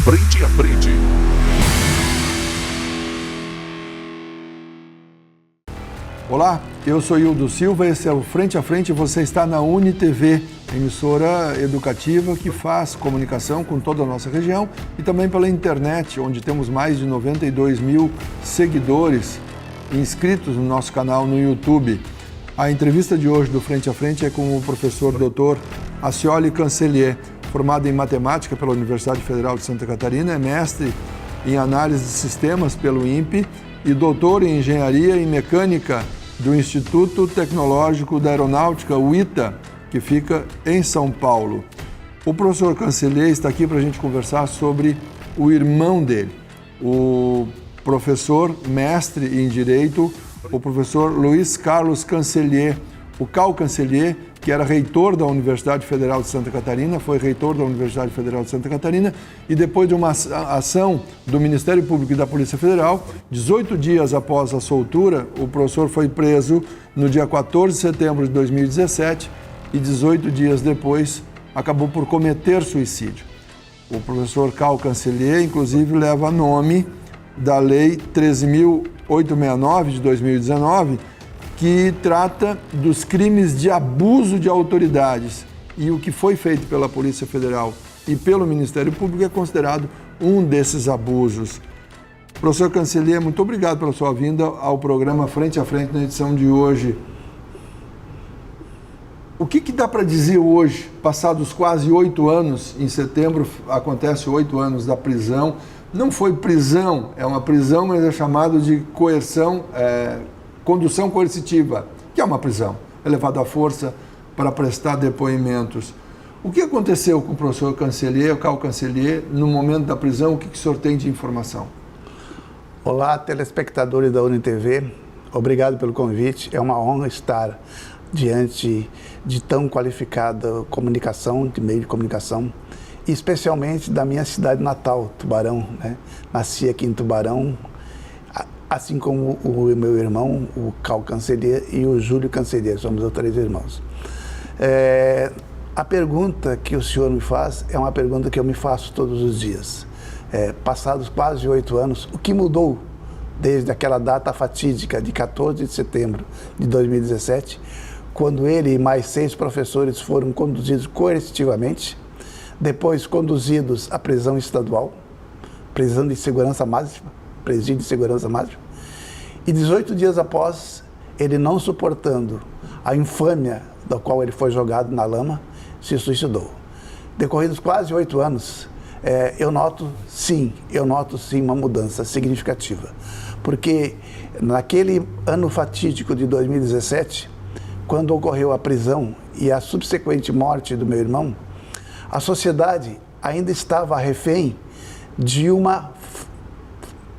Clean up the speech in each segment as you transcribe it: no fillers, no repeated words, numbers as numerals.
Frente a Frente. Olá, eu sou Hildo Silva, esse é o Frente a Frente e você está na UniTV, emissora educativa que faz comunicação com toda a nossa região e também pela internet, onde temos mais de 92 mil seguidores inscritos no nosso canal no YouTube. A entrevista de hoje do Frente a Frente é com o professor Dr. Acioli Cancellier, formado em matemática pela Universidade Federal de Santa Catarina, é mestre em análise de sistemas pelo INPE e doutor em engenharia e mecânica do Instituto Tecnológico da Aeronáutica, o ITA, que fica em São Paulo. O professor Cancellier está aqui para a gente conversar sobre o irmão dele, o professor mestre em Direito, o professor Luiz Carlos Cancellier, o Cal Cancellier, que era reitor da Universidade Federal de Santa Catarina, foi reitor da Universidade Federal de Santa Catarina e depois de uma ação do Ministério Público e da Polícia Federal, 18 dias após a soltura, o professor foi preso no dia 14 de setembro de 2017 e 18 dias depois acabou por cometer suicídio. O professor Cal Cancellier, inclusive, leva nome da Lei 13.869 de 2019, que trata dos crimes de abuso de autoridades. E o que foi feito pela Polícia Federal e pelo Ministério Público é considerado um desses abusos. Professor Cancellier, muito obrigado pela sua vinda ao programa Frente a Frente na edição de hoje. O que dá para dizer hoje, passados quase 8 anos, em setembro acontece 8 anos da prisão, não foi prisão, é uma prisão, mas é chamado de coerção, condução coercitiva, que é uma prisão, é levado à força para prestar depoimentos. O que aconteceu com o professor Cancellier, o Cal Cancellier, no momento da prisão? O que o senhor tem de informação? Olá, telespectadores da UniTV, obrigado pelo convite, é uma honra estar diante de tão qualificada comunicação, de meio de comunicação, e especialmente da minha cidade natal, Tubarão, né? Nasci aqui em Tubarão, assim como o meu irmão, o Cal Cancellier, e o Júlio Cancellier, somos os 3 irmãos. A pergunta que o senhor me faz é uma pergunta que eu me faço todos os dias. Passados quase 8 anos, o que mudou desde aquela data fatídica de 14 de setembro de 2017, quando ele e mais 6 professores foram conduzidos coercitivamente, depois conduzidos à prisão estadual, prisão de segurança máxima, presídio de segurança máxima, e 18 dias após, ele não suportando a infâmia da qual ele foi jogado na lama, se suicidou. Decorridos quase 8 anos, eu noto sim uma mudança significativa, porque naquele ano fatídico de 2017, quando ocorreu a prisão e a subsequente morte do meu irmão, a sociedade ainda estava refém de uma,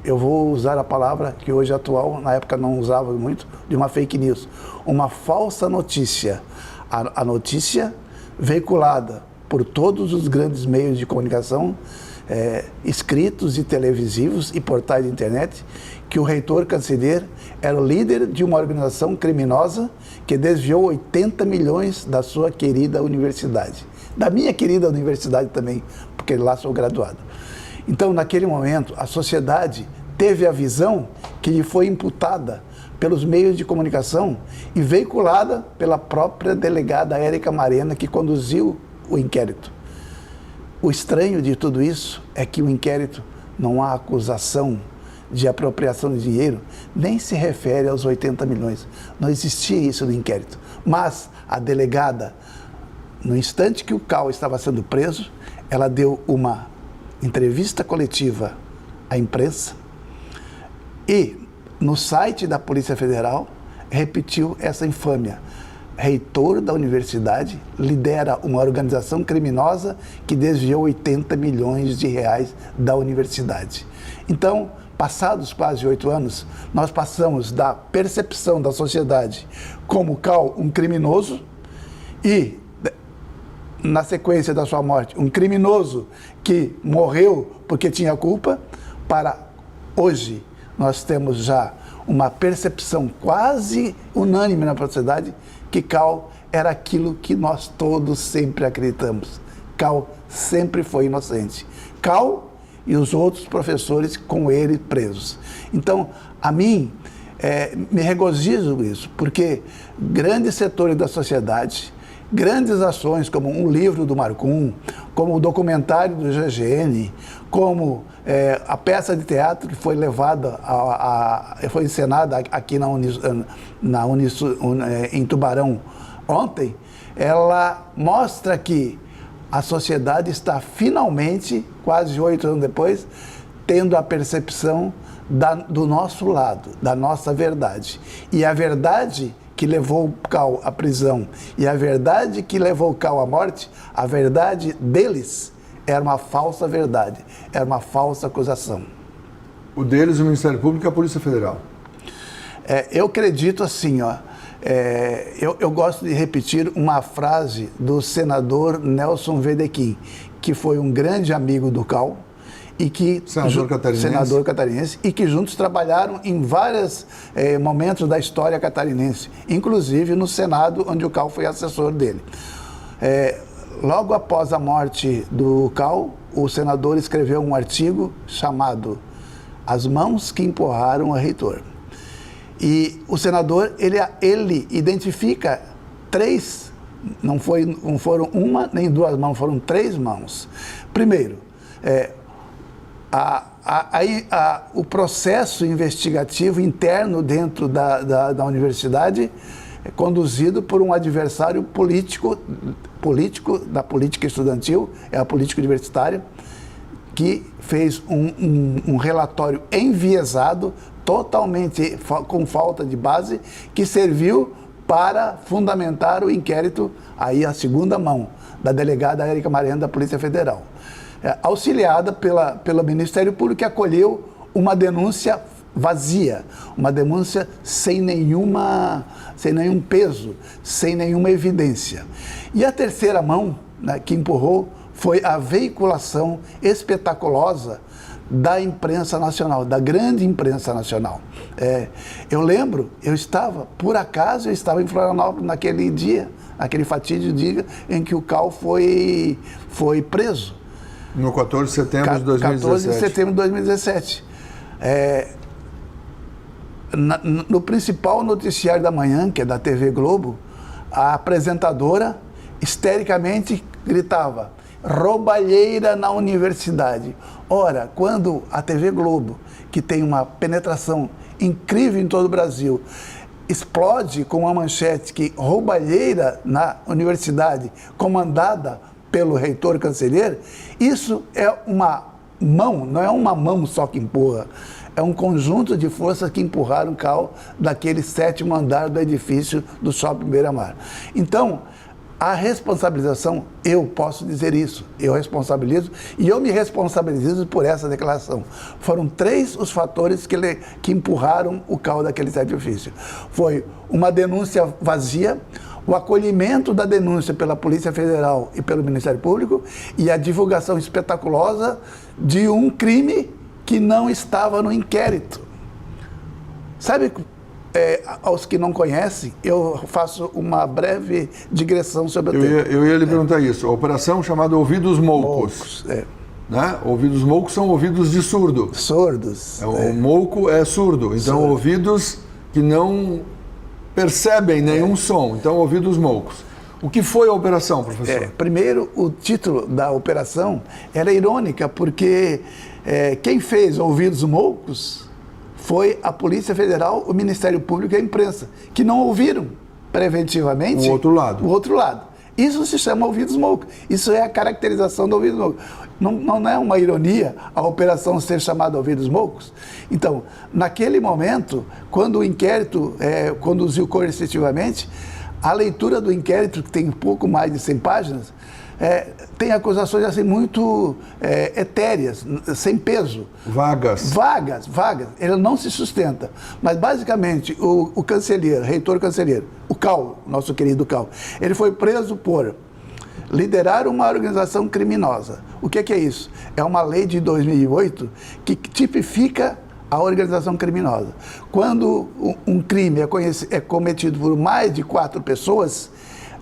eu vou usar a palavra que hoje é atual, na época não usava muito, de uma fake news, uma falsa notícia. A notícia veiculada por todos os grandes meios de comunicação, escritos e televisivos e portais de internet, que o reitor Cancellier era o líder de uma organização criminosa que desviou 80 milhões da sua querida universidade. Da minha querida universidade também, porque lá sou graduado. Então, naquele momento, a sociedade teve a visão que lhe foi imputada pelos meios de comunicação e veiculada pela própria delegada Érica Marena, que conduziu o inquérito. O estranho de tudo isso é que o inquérito não há acusação de apropriação de dinheiro, nem se refere aos 80 milhões. Não existia isso no inquérito. Mas a delegada, no instante que o Cal estava sendo preso, ela deu uma entrevista coletiva à imprensa e, no site da Polícia Federal, repetiu essa infâmia. Reitor da universidade lidera uma organização criminosa que desviou 80 milhões de reais da universidade. Então, passados quase 8 anos, nós passamos da percepção da sociedade como Cal um criminoso e, na sequência da sua morte, um criminoso que morreu porque tinha culpa, para hoje nós temos já uma percepção quase unânime na sociedade que Cal era aquilo que nós todos sempre acreditamos. Cal sempre foi inocente. Cal e os outros professores com ele presos. Então, a mim, me regozijo isso, porque grandes setores da sociedade, grandes ações como um livro do Marcum, como o documentário do GGN, como a peça de teatro que foi levada, foi encenada aqui em Tubarão ontem, ela mostra que a sociedade está finalmente, quase 8 anos depois, tendo a percepção do nosso lado, da nossa verdade. E a verdade que levou o Cal à prisão e a verdade que levou o Cal à morte, a verdade deles era uma falsa verdade, era uma falsa acusação. O deles, o Ministério Público e a Polícia Federal. Eu acredito assim, eu gosto de repetir uma frase do senador Nelson Wedekind, que foi um grande amigo do Cal, e que senador catarinense, e que juntos trabalharam em vários momentos da história catarinense, inclusive no Senado, onde o Cal foi assessor dele. Logo após a morte do Cal, o senador escreveu um artigo chamado As Mãos que Empurraram o Reitor. E o senador, ele identifica 3, não foram uma nem 2 mãos, foram 3 mãos. Primeiro, o processo investigativo interno dentro da universidade é conduzido por um adversário político da política estudantil, a política universitária, que fez um relatório enviesado, totalmente com falta de base, que serviu para fundamentar o inquérito, aí a segunda mão, da delegada Érica Mariano da Polícia Federal. Auxiliada pelo Ministério Público, que acolheu uma denúncia vazia, uma denúncia sem nenhum peso, sem nenhuma evidência. E a terceira mão, né, que empurrou foi a veiculação espetaculosa da imprensa nacional, da grande imprensa nacional. Eu lembro, por acaso, eu estava em Florianópolis naquele dia, aquele fatídico dia em que o Cal foi preso. No 14 de setembro de 2017. 14 de setembro de 2017. No principal noticiário da manhã, que é da TV Globo, a apresentadora histericamente gritava: roubalheira na universidade. Ora, quando a TV Globo, que tem uma penetração incrível em todo o Brasil, explode com uma manchete que roubalheira na universidade comandada pelo reitor Cancelheiro, isso é uma mão, não é uma mão só que empurra, é um conjunto de forças que empurraram o Cal daquele 7º andar do edifício do Shopping Beira-Mar. Então, a responsabilização, eu posso dizer isso, eu responsabilizo e eu me responsabilizo por essa declaração. Foram 3 os fatores que empurraram o Cal daquele edifício. Foi uma denúncia vazia, o acolhimento da denúncia pela Polícia Federal e pelo Ministério Público e a divulgação espetaculosa de um crime que não estava no inquérito. Sabe, aos que não conhecem, eu faço uma breve digressão sobre o tema. Eu ia lhe perguntar isso. A operação chamada Ouvidos Moucos. Né? Ouvidos moucos são ouvidos de surdo. Surdos. O mouco é surdo. Então, surdo. Ouvidos que não percebem nenhum som. Então, ouvidos moucos. O que foi a operação, professor? Primeiro, o título da operação era irônica, porque quem fez Ouvidos Moucos foi a Polícia Federal, o Ministério Público e a imprensa, que não ouviram preventivamente o outro lado. Isso se chama ouvidos moucos. Isso é a caracterização do ouvido mouco. Não é uma ironia a operação ser chamada ouvidos moucos? Então, naquele momento, quando o inquérito conduziu coercitivamente, a leitura do inquérito, que tem pouco mais de 100 páginas, tem acusações assim muito etéreas, sem peso. Vagas. Ele não se sustenta. Mas, basicamente, o cancelheiro, reitor cancelheiro, o Cal, nosso querido Cal, ele foi preso por liderar uma organização criminosa. O que é isso? É uma lei de 2008 que tipifica a organização criminosa. Quando um crime é cometido por mais de 4 pessoas,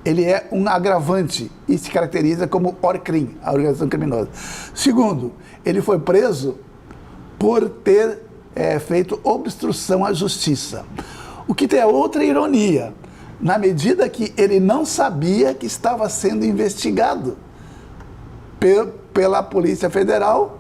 ele é um agravante e se caracteriza como ORCRIM, a organização criminosa. Segundo, ele foi preso por ter feito obstrução à justiça. O que tem outra ironia, na medida que ele não sabia que estava sendo investigado pela Polícia Federal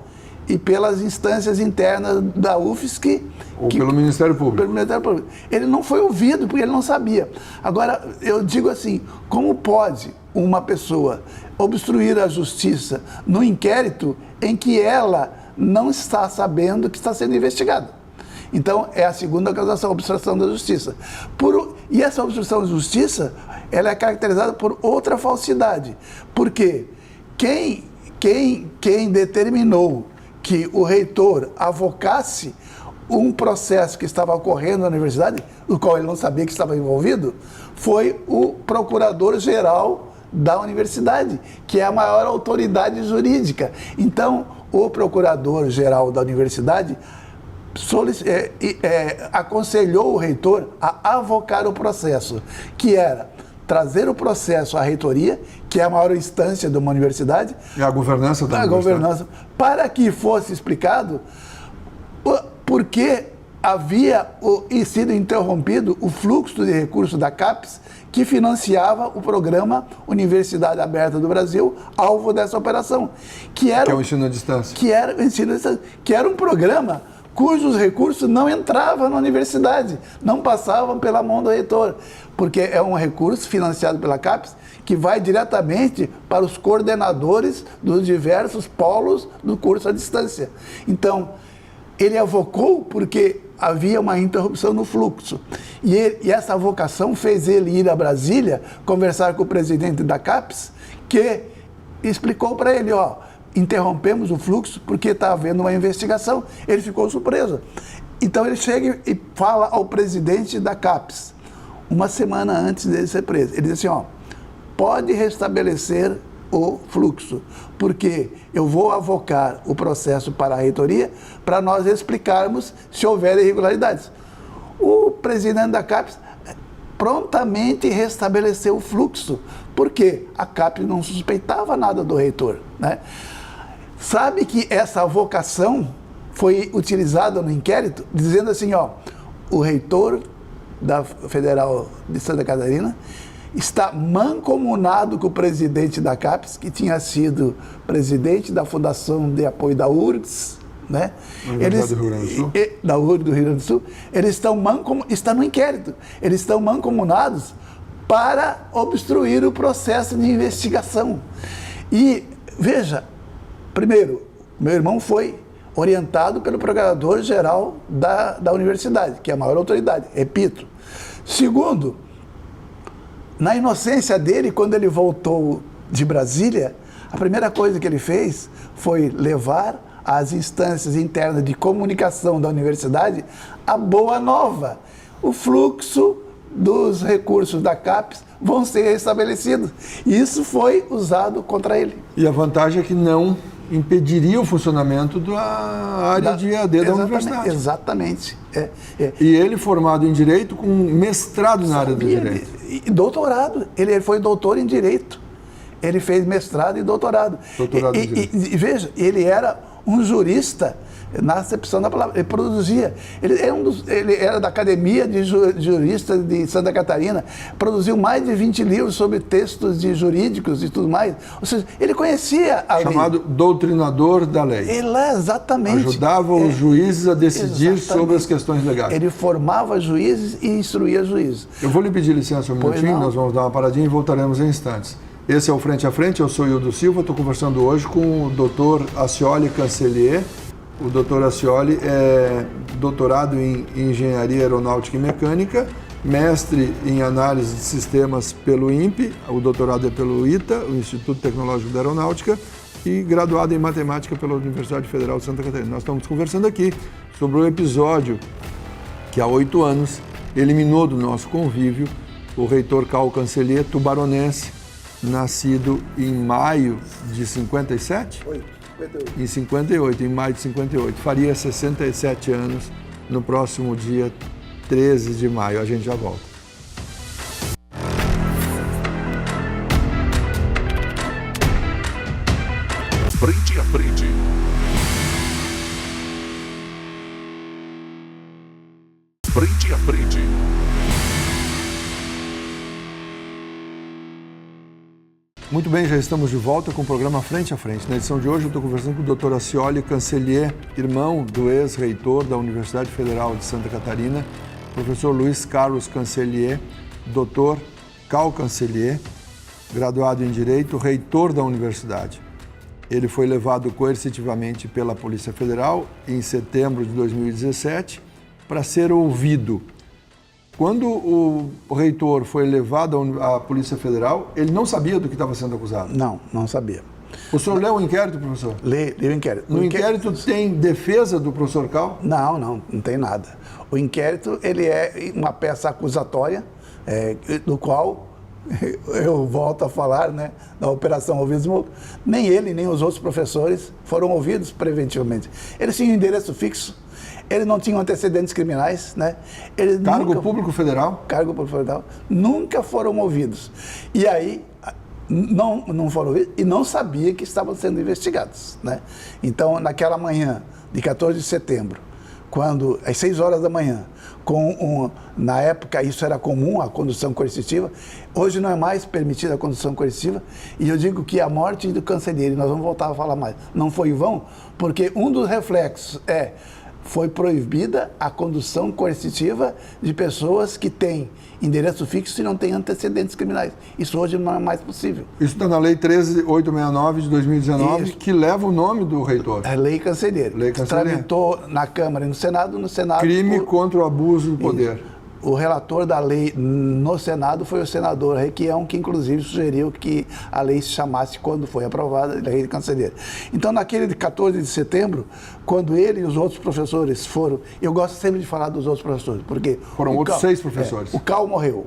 e pelas instâncias internas da UFSC. Ou pelo Ministério Público. Pelo Ministério Público. Ele não foi ouvido porque ele não sabia. Agora, eu digo assim, como pode uma pessoa obstruir a justiça no inquérito em que ela não está sabendo que está sendo investigada? Então, é a segunda acusação, obstrução da justiça. E essa obstrução da justiça, ela é caracterizada por outra falsidade. Porque quem determinou que o reitor avocasse um processo que estava ocorrendo na universidade, no qual ele não sabia que estava envolvido, foi o procurador-geral da universidade, que é a maior autoridade jurídica. Então, o procurador-geral da universidade aconselhou o reitor a avocar o processo, que era trazer o processo à reitoria, que é a maior instância de uma universidade. E a governança da universidade. Para que fosse explicado por que havia sido interrompido o fluxo de recursos da CAPES, que financiava o programa Universidade Aberta do Brasil, alvo dessa operação. Que é o ensino à distância. Que era um programa cujos recursos não entravam na universidade, não passavam pela mão do reitor, porque é um recurso financiado pela CAPES que vai diretamente para os coordenadores dos diversos polos do curso à distância. Então, ele avocou porque havia uma interrupção no fluxo. E essa avocação fez ele ir a Brasília, conversar com o presidente da CAPES, que explicou para ele, interrompemos o fluxo porque está havendo uma investigação. Ele ficou surpreso. Então ele chega e fala ao presidente da CAPES, uma semana antes dele ser preso. Ele diz assim, pode restabelecer o fluxo, porque eu vou avocar o processo para a reitoria para nós explicarmos se houver irregularidades. O presidente da CAPES prontamente restabeleceu o fluxo, porque a CAPES não suspeitava nada do reitor, né? Sabe que essa avocação foi utilizada no inquérito, dizendo assim, o reitor da Federal de Santa Catarina está mancomunado com o presidente da CAPES, que tinha sido presidente da Fundação de Apoio da URGS, né? Universidade do Rio Grande do Sul. Da URGS do Rio Grande do Sul. Eles está no inquérito, eles estão mancomunados para obstruir o processo de investigação. E, veja, primeiro, meu irmão foi orientado pelo procurador-geral da universidade, que é a maior autoridade, repito. Segundo, na inocência dele, quando ele voltou de Brasília, a primeira coisa que ele fez foi levar às instâncias internas de comunicação da universidade a boa nova. O fluxo dos recursos da CAPES vão ser restabelecidos. E isso foi usado contra ele. E a vantagem é que não impediria o funcionamento da área de EAD da universidade. Exatamente. E ele formado em Direito com mestrado na área do Direito. E doutorado. Ele foi doutor em Direito. Ele fez mestrado e doutorado. Doutorado em Direito. E veja, ele era um jurista na acepção da palavra. Ele produzia. Ele era da Academia de Juristas de Santa Catarina. Produziu mais de 20 livros sobre textos de jurídicos e tudo mais. Ou seja, ele conhecia a lei. Chamado doutrinador da lei. Exatamente. Ajudava os juízes a decidir sobre as questões legais. Ele formava juízes e instruía juízes. Eu vou lhe pedir licença um minutinho, nós vamos dar uma paradinha e voltaremos em instantes. Esse é o Frente a Frente, eu sou Hildo Silva, estou conversando hoje com o Dr. Acioli Cancellier. O Dr. Acioli é doutorado em Engenharia Aeronáutica e Mecânica, mestre em Análise de Sistemas pelo INPE, o doutorado é pelo ITA, o Instituto Tecnológico da Aeronáutica, e graduado em Matemática pela Universidade Federal de Santa Catarina. Nós estamos conversando aqui sobre o episódio que há 8 anos eliminou do nosso convívio o reitor Carl Cancellier, tubaronense, nascido em maio de 57? 58. Em 58, em maio de 58. Faria 67 anos no próximo dia 13 de maio. A gente já volta. frente. Frente a frente. Muito bem, já estamos de volta com o programa Frente a Frente. Na edição de hoje eu estou conversando com o Dr. Acioli Cancellier, irmão do ex-reitor da Universidade Federal de Santa Catarina, professor Luiz Carlos Cancellier, Dr. Cal Cancellier, graduado em Direito, reitor da universidade. Ele foi levado coercitivamente pela Polícia Federal em setembro de 2017 para ser ouvido. Quando o reitor foi levado à Polícia Federal, ele não sabia do que estava sendo acusado? Não sabia. O senhor leu o inquérito, professor? Li o inquérito. No inquérito tem defesa do professor Cal? Não tem nada. O inquérito, ele é uma peça acusatória, do qual eu volto a falar, né, da Operação Ouvidos Mútuos. Nem ele, nem os outros professores foram ouvidos preventivamente. Eles tinham endereço fixo, eles não tinham antecedentes criminais, né? Eles Cargo Público Federal? Cargo Público Federal. Nunca foram ouvidos. E aí, não foram ouvidos e não sabia que estavam sendo investigados, né? Então, naquela manhã de 14 de setembro, quando, às 6 horas da manhã, na época isso era comum, a condução coercitiva, hoje não é mais permitida a condução coercitiva, e eu digo que a morte do Cancellier, nós vamos voltar a falar mais, não foi em vão, porque um dos reflexos foi proibida a condução coercitiva de pessoas que têm endereço fixo e não têm antecedentes criminais. Isso hoje não é mais possível. Isso está na Lei 13.869 de 2019, Isso. Que leva o nome do reitor. A Lei Cancellier. Lei Cancellier. Tramitou na Câmara e no Senado. Crime contra o abuso do poder. Isso. O relator da lei no Senado foi o senador Requião, que inclusive sugeriu que a lei se chamasse, quando foi aprovada, a Lei Cancellier. Então, naquele de 14 de setembro, quando ele e os outros professores foram... Eu gosto sempre de falar dos outros professores, porque... Foram outros 6 professores. O Cal morreu,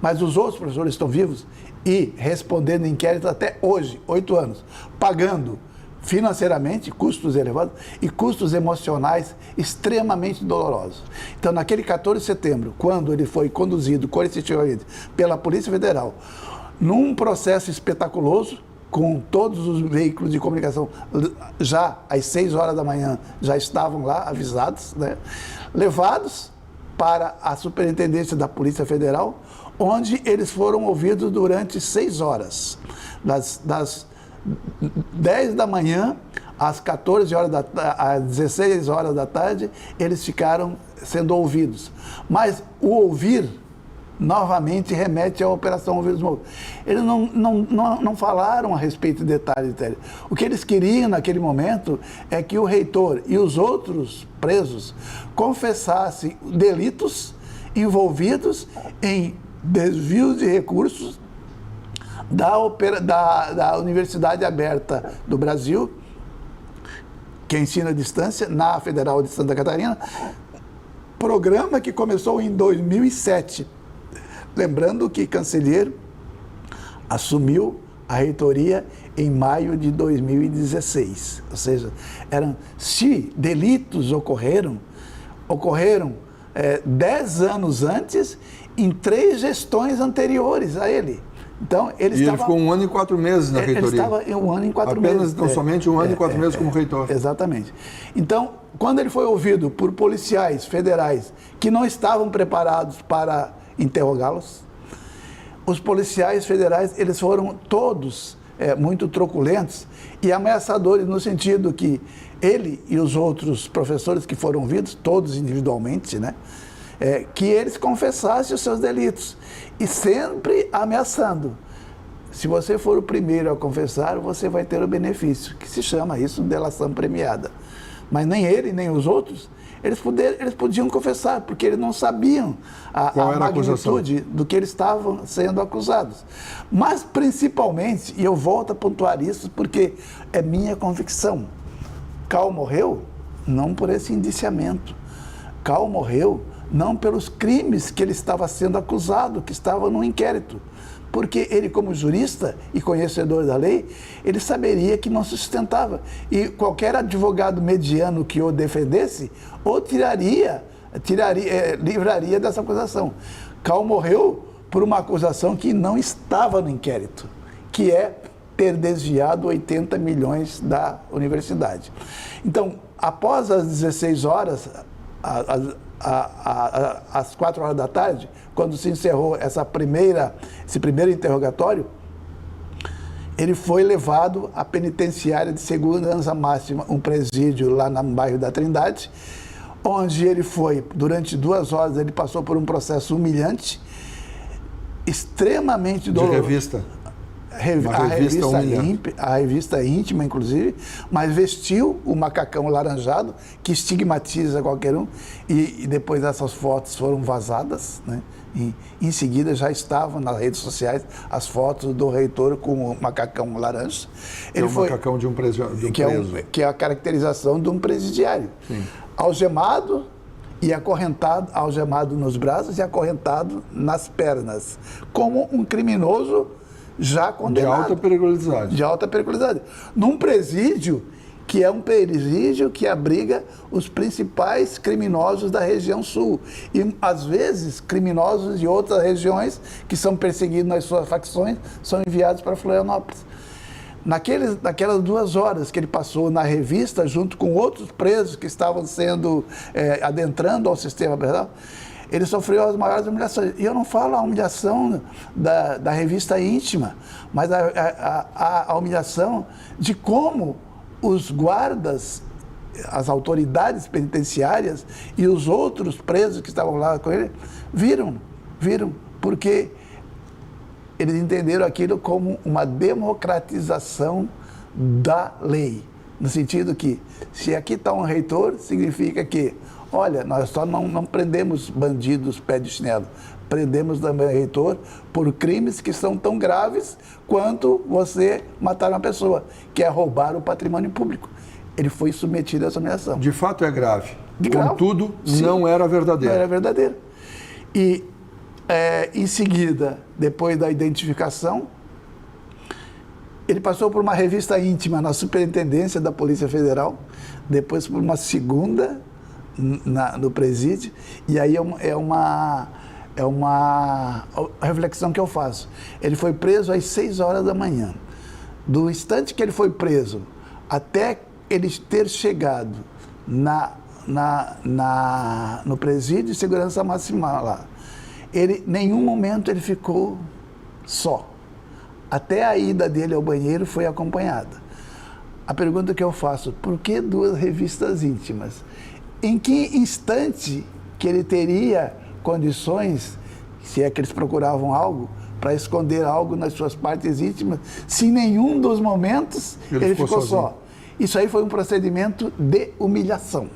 mas os outros professores estão vivos e respondendo inquérito até hoje, 8 anos, pagando financeiramente, custos elevados e custos emocionais extremamente dolorosos. Então, naquele 14 de setembro, quando ele foi conduzido coercitivamente pela Polícia Federal, num processo espetaculoso, com todos os veículos de comunicação, já às 6 horas da manhã, já estavam lá avisados, né, levados para a Superintendência da Polícia Federal, onde eles foram ouvidos durante 6 horas, das 10 da manhã às 14 horas às 16 horas da tarde, eles ficaram sendo ouvidos. Mas o ouvir, novamente, remete à Operação Ouvidos Mútuos. Eles não falaram a respeito de detalhes. O que eles queriam naquele momento é que o reitor e os outros presos confessassem delitos envolvidos em desvios de recursos da Universidade Aberta do Brasil, que ensina à distância, na Federal de Santa Catarina, programa que começou em 2007. Lembrando que Cancellier assumiu a reitoria em maio de 2016. Ou seja, se delitos ocorreram 10 anos antes, em 3 gestões anteriores a ele. Então, ele ficou 1 ano e 4 meses na reitoria. Ele estava 1 ano e 4 meses. Apenas, então, somente 1 ano e 4 meses como reitor. Exatamente. Então, quando ele foi ouvido por policiais federais que não estavam preparados para interrogá-los, os policiais federais, eles foram todos muito truculentos e ameaçadores, no sentido que ele e os outros professores que foram ouvidos, todos individualmente, né, que eles confessassem os seus delitos, e sempre ameaçando. Se você for o primeiro a confessar, você vai ter o benefício, que se chama isso delação premiada. Mas nem ele, nem os outros, eles podiam confessar, porque eles não sabiam a magnitude do que eles estavam sendo acusados. Mas, principalmente, e eu volto a pontuar isso, porque é minha convicção, Cal morreu não por esse indiciamento. Cal morreu não pelos crimes que ele estava sendo acusado, que estava no inquérito. Porque ele, como jurista e conhecedor da lei, ele saberia que não se sustentava. E qualquer advogado mediano que o defendesse, o livraria dessa acusação. Cal morreu por uma acusação que não estava no inquérito, que é ter desviado 80 milhões da universidade. Então, após as 16 horas, às 4 horas da tarde, quando se encerrou esse primeiro interrogatório, ele foi levado à penitenciária de segurança máxima, um presídio lá no bairro da Trindade, onde ele foi, durante 2 horas, ele passou por um processo humilhante, extremamente doloroso. De revista? A revista íntima, inclusive, mas vestiu o macacão laranjado, que estigmatiza qualquer um, e depois essas fotos foram vazadas, né? E em seguida já estavam nas redes sociais as fotos do reitor com o macacão laranja. Ele foi macacão de um preso. Que é a caracterização de um presidiário. Sim. Algemado e acorrentado, algemado nos braços e acorrentado nas pernas, como um criminoso já condenado. De alta periculosidade. De alta periculosidade. Num presídio que é um presídio que abriga os principais criminosos da região sul. E, às vezes, criminosos de outras regiões que são perseguidos nas suas facções são enviados para Florianópolis. Naquelas 2 horas que ele passou na revista, junto com outros presos que estavam sendo adentrando ao sistema penal, ele sofreu as maiores humilhações. E eu não falo a humilhação da revista íntima, mas a humilhação de como os guardas, as autoridades penitenciárias e os outros presos que estavam lá com ele, viram, porque eles entenderam aquilo como uma democratização da lei, no sentido que, se aqui está um reitor, significa que, olha, nós só não prendemos bandidos pé de chinelo, prendemos também reitor por crimes que são tão graves quanto você matar uma pessoa, que é roubar o patrimônio público. Ele foi submetido a essa humilhação. De fato é grave. Contudo, sim, não era verdadeiro. Não era verdadeiro. E, em seguida, depois da identificação, ele passou por uma revista íntima na superintendência da Polícia Federal, depois por uma segunda no presídio, e aí é uma reflexão que eu faço. Ele foi preso às 6 horas da manhã. Do instante que ele foi preso até ele ter chegado no presídio de segurança máxima lá, nenhum momento ele ficou só. Até a ida dele ao banheiro foi acompanhada. A pergunta que eu faço, por que 2 revistas íntimas? Em que instante que ele teria condições, se é que eles procuravam algo, para esconder algo nas suas partes íntimas, se em nenhum dos momentos ele ficou só? Isso aí foi um procedimento de humilhação.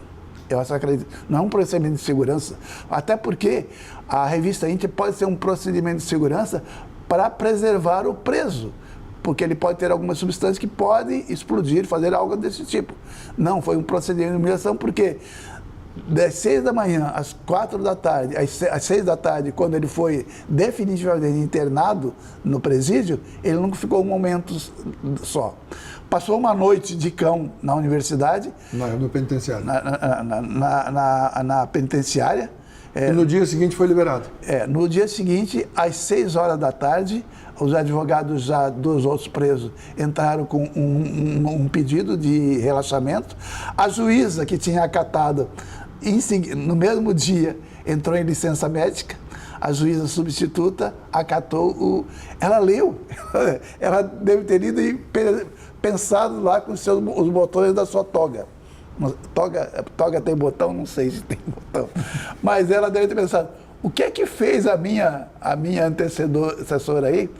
Eu acredito, não é um procedimento de segurança, até porque a revista íntima pode ser um procedimento de segurança para preservar o preso, porque ele pode ter alguma substância que pode explodir, fazer algo desse tipo. Não, foi um procedimento de humilhação, porque das 6 da manhã às 4 da tarde, às 6 da tarde, quando ele foi definitivamente internado no presídio, ele nunca ficou um momento só. Passou uma noite de cão na universidade. No penitenciário. Na penitenciária. E no dia seguinte foi liberado. No dia seguinte, às 6 horas da tarde, os advogados já dos outros presos entraram com um pedido de relaxamento. A juíza, que tinha acatado, no mesmo dia, entrou em licença médica. A juíza substituta acatou Ela leu. Ela deve ter lido e pensado lá com os botões da sua toga. Toga tem botão? Não sei se tem botão. Mas ela deve ter pensado, o que é que fez a minha antecessora aí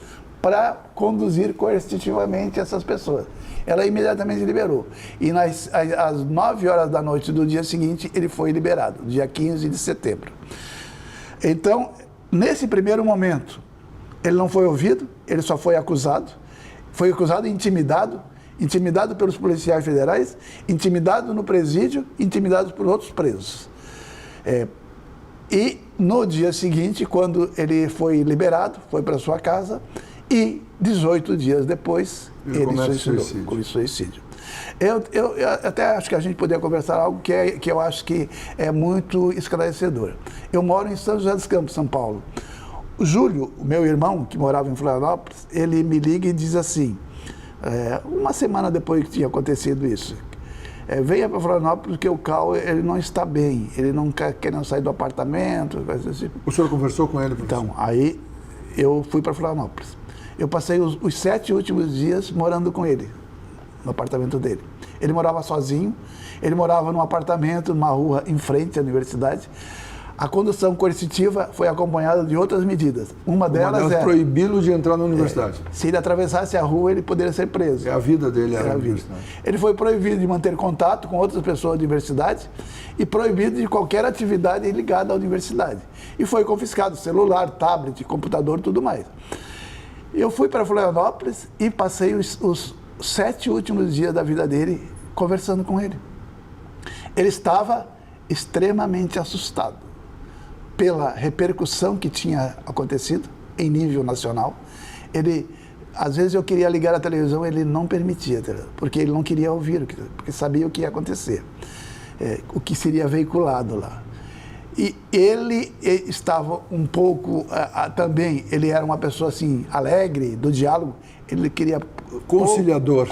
para conduzir coercitivamente essas pessoas? Ela imediatamente liberou. E às 9 horas da noite do dia seguinte, ele foi liberado, dia 15 de setembro. Então, nesse primeiro momento, ele não foi ouvido, ele só foi acusado e intimidado pelos policiais federais, intimidado no presídio, intimidado por outros presos. E no dia seguinte, quando ele foi liberado, foi para sua casa e 18 dias depois ele suicidou. Suicídio. Eu até acho que a gente poderia conversar algo que eu acho que é muito esclarecedor. Eu moro em São José dos Campos, São Paulo. O Júlio, o meu irmão, que morava em Florianópolis, ele me liga e diz assim, uma semana depois que tinha acontecido isso. Venha para Florianópolis porque o Cal ele não está bem, ele não quer querendo sair do apartamento, coisas assim. O senhor conversou com ele, professor? Então, aí eu fui para Florianópolis. Eu passei os 7 últimos dias morando com ele, no apartamento dele. Ele morava sozinho, ele morava num apartamento, numa rua em frente à universidade. A condução coercitiva foi acompanhada de outras medidas. Uma delas é proibi-lo de entrar na universidade. Se ele atravessasse a rua, ele poderia ser preso. A vida dele era a vida. Universidade. Ele foi proibido de manter contato com outras pessoas da universidade e proibido de qualquer atividade ligada à universidade. E foi confiscado celular, tablet, computador, tudo mais. Eu fui para Florianópolis e passei os 7 últimos dias da vida dele conversando com ele. Ele estava extremamente assustado pela repercussão que tinha acontecido em nível nacional. Às vezes eu queria ligar a televisão, ele não permitia, porque ele não queria ouvir, porque sabia o que ia acontecer, o que seria veiculado lá. E ele estava um pouco, também, ele era uma pessoa assim, alegre, do diálogo, ele queria... Conciliador.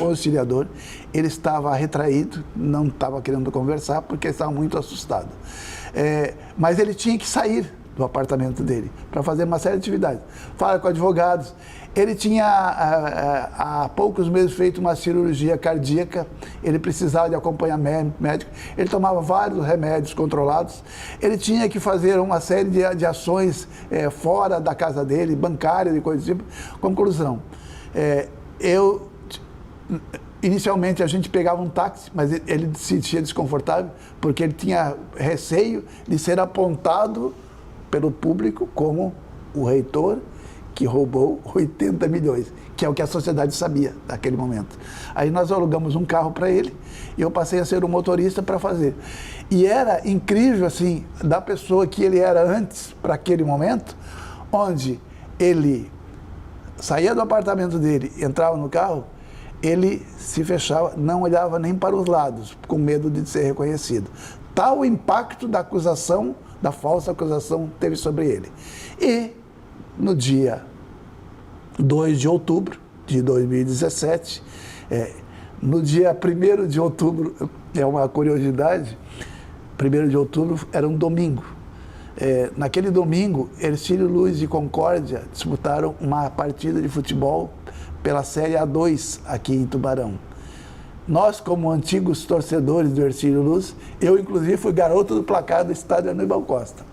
Ele estava retraído, não estava querendo conversar, porque estava muito assustado. Mas ele tinha que sair do apartamento dele para fazer uma série de atividades. Fala com advogados. Ele tinha, há poucos meses, feito uma cirurgia cardíaca. Ele precisava de acompanhamento médico. Ele tomava vários remédios controlados. Ele tinha que fazer uma série de ações fora da casa dele, bancárias e coisas do tipo. Conclusão. Inicialmente a gente pegava um táxi, mas ele se sentia desconfortável porque ele tinha receio de ser apontado pelo público como o reitor que roubou 80 milhões, que é o que a sociedade sabia naquele momento. Aí nós alugamos um carro para ele e eu passei a ser o motorista para fazer. E era incrível, assim, da pessoa que ele era antes para aquele momento, onde ele saía do apartamento dele, entrava no carro, ele se fechava, não olhava nem para os lados, com medo de ser reconhecido. Tal o impacto da acusação, da falsa acusação, teve sobre ele. E no dia 2 de outubro de 2017, no dia 1º de outubro, é uma curiosidade, 1º de outubro era um domingo. Naquele domingo, Hercílio Luz e Concórdia disputaram uma partida de futebol pela Série A2 aqui em Tubarão. Nós, como antigos torcedores do Hercílio Luz, eu inclusive fui garoto do placar do estádio Aníbal Costa.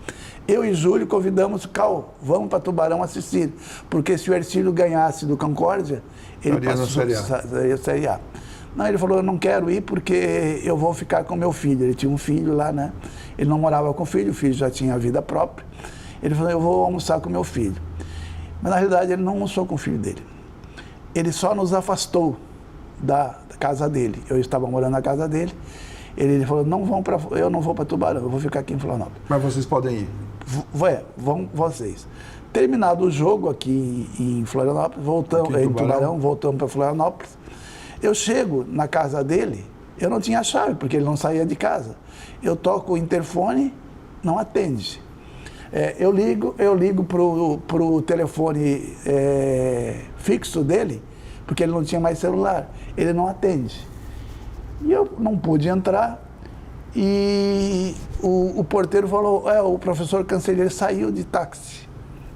Eu e Júlio convidamos o Cal, vamos para Tubarão assistir, porque se o Hercílio ganhasse do Concórdia, ele passaria na Série A. Não, ele falou, eu não quero ir porque eu vou ficar com meu filho. Ele tinha um filho lá, né? Ele não morava com o filho já tinha vida própria. Ele falou, eu vou almoçar com meu filho. Mas na realidade ele não almoçou com o filho dele. Ele só nos afastou da casa dele. Eu estava morando na casa dele. Ele falou, eu não vou para Tubarão, eu vou ficar aqui em Florianópolis. Mas vocês podem ir? Vão vocês. Terminado o jogo aqui em Florianópolis, em Tubarão, voltamos para Florianópolis. Eu chego na casa dele, eu não tinha chave, porque ele não saía de casa. Eu toco o interfone, não atende. Eu ligo para o telefone fixo dele, porque ele não tinha mais celular. Ele não atende. E eu não pude entrar. E o porteiro falou, o professor Cancelheiro saiu de táxi.